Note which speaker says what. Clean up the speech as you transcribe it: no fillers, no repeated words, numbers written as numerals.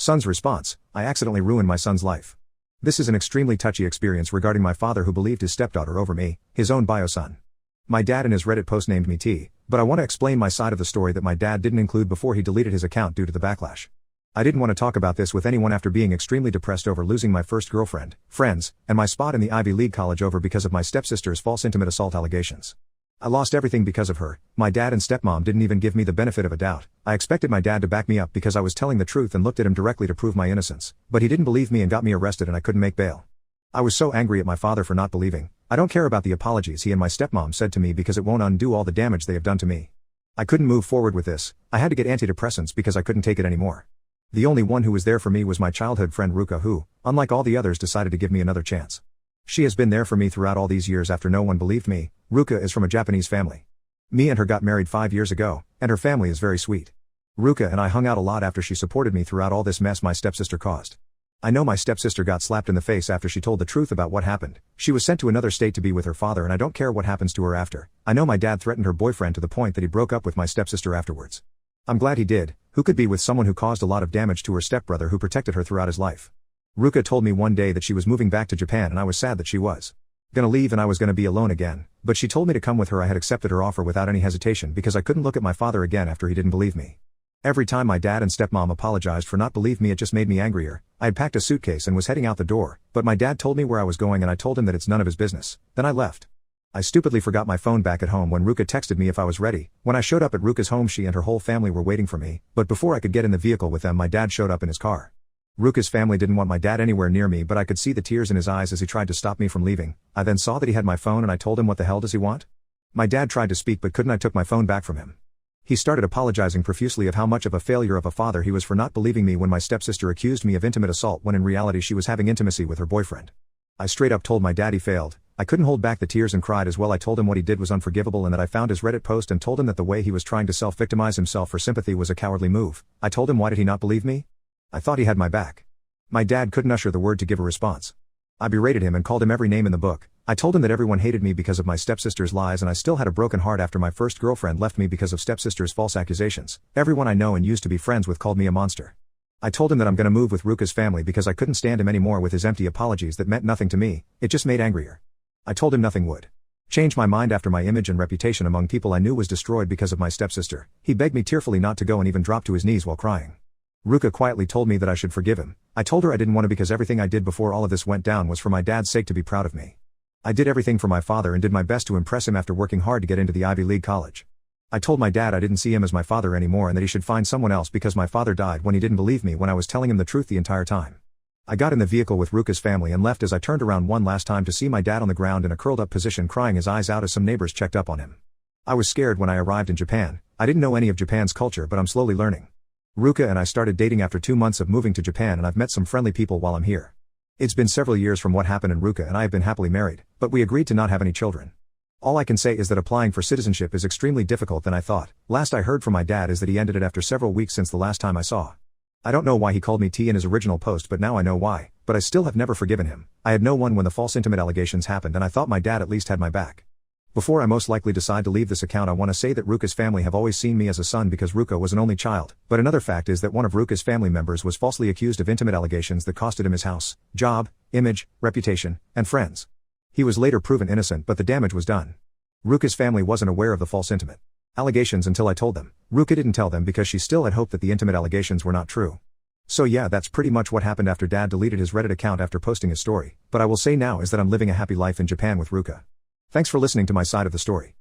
Speaker 1: Son's response: I accidentally ruined my son's life. This is an extremely touchy experience regarding my father who believed his stepdaughter over me, his own bio son. My dad in his Reddit post named me T, but I want to explain my side of the story that my dad didn't include before he deleted his account due to the backlash. I didn't want to talk about this with anyone after being extremely depressed over losing my first girlfriend, friends, and my spot in the Ivy League college over because of my stepsister's false intimate assault allegations. I lost everything because of her. My dad and stepmom didn't even give me the benefit of a doubt. I expected my dad to back me up because I was telling the truth and looked at him directly to prove my innocence, but he didn't believe me and got me arrested and I couldn't make bail. I was so angry at my father for not believing. I don't care about the apologies he and my stepmom said to me because it won't undo all the damage they have done to me. I couldn't move forward with this. I had to get antidepressants because I couldn't take it anymore. The only one who was there for me was my childhood friend Ruka who, unlike all the others, decided to give me another chance. She has been there for me throughout all these years after no one believed me. Ruka is from a Japanese family. Me and her got married 5 years ago, and her family is very sweet. Ruka and I hung out a lot after she supported me throughout all this mess my stepsister caused. I know my stepsister got slapped in the face after she told the truth about what happened. She was sent to another state to be with her father and I don't care what happens to her after. I know my dad threatened her boyfriend to the point that he broke up with my stepsister afterwards. I'm glad he did. Who could be with someone who caused a lot of damage to her stepbrother who protected her throughout his life? Ruka told me one day that she was moving back to Japan and I was sad that she was gonna leave and I was gonna be alone again, but she told me to come with her. I had accepted her offer without any hesitation because I couldn't look at my father again after he didn't believe me. Every time my dad and stepmom apologized for not believing me, it just made me angrier. I had packed a suitcase and was heading out the door, but my dad told me where I was going and I told him that it's none of his business. Then I left. I stupidly forgot my phone back at home when Ruka texted me if I was ready. When I showed up at Ruka's home, she and her whole family were waiting for me, but before I could get in the vehicle with them, my dad showed up in his car. Ruka's family didn't want my dad anywhere near me, but I could see the tears in his eyes as he tried to stop me from leaving. I then saw that he had my phone and I told him, what the hell does he want? My dad tried to speak but couldn't. I took my phone back from him. He started apologizing profusely of how much of a failure of a father he was for not believing me when my stepsister accused me of intimate assault when in reality she was having intimacy with her boyfriend. I straight up told my dad he failed. I couldn't hold back the tears and cried as well. I told him what he did was unforgivable and that I found his Reddit post and told him that the way he was trying to self-victimize himself for sympathy was a cowardly move. I told him, why did he not believe me? I thought he had my back. My dad couldn't utter the word to give a response. I berated him and called him every name in the book. I told him that everyone hated me because of my stepsister's lies and I still had a broken heart after my first girlfriend left me because of stepsister's false accusations. Everyone I know and used to be friends with called me a monster. I told him that I'm gonna move with Ruka's family because I couldn't stand him anymore with his empty apologies that meant nothing to me. It just made angrier. I told him nothing would change my mind after my image and reputation among people I knew was destroyed because of my stepsister. He begged me tearfully not to go and even dropped to his knees while crying. Ruka quietly told me that I should forgive him. I told her I didn't want to because everything I did before all of this went down was for my dad's sake, to be proud of me. I did everything for my father and did my best to impress him after working hard to get into the Ivy League college. I told my dad I didn't see him as my father anymore and that he should find someone else because my father died when he didn't believe me when I was telling him the truth the entire time. I got in the vehicle with Ruka's family and left as I turned around one last time to see my dad on the ground in a curled up position crying his eyes out as some neighbors checked up on him. I was scared when I arrived in Japan. I didn't know any of Japan's culture, but I'm slowly learning. Ruka and I started dating after 2 months of moving to Japan and I've met some friendly people while I'm here. It's been several years from what happened and Ruka and I have been happily married, but we agreed to not have any children. All I can say is that applying for citizenship is extremely difficult than I thought. Last I heard from my dad is that he ended it after several weeks since the last time I saw. I don't know why he called me T in his original post, but now I know why, but I still have never forgiven him. I had no one when the false intimate allegations happened and I thought my dad at least had my back. Before I most likely decide to leave this account, I want to say that Ruka's family have always seen me as a son because Ruka was an only child, but another fact is that one of Ruka's family members was falsely accused of intimate allegations that costed him his house, job, image, reputation, and friends. He was later proven innocent, but the damage was done. Ruka's family wasn't aware of the false intimate allegations until I told them. Ruka didn't tell them because she still had hoped that the intimate allegations were not true. So yeah, that's pretty much what happened after Dad deleted his Reddit account after posting his story, but I will say now is that I'm living a happy life in Japan with Ruka. Thanks for listening to my side of the story.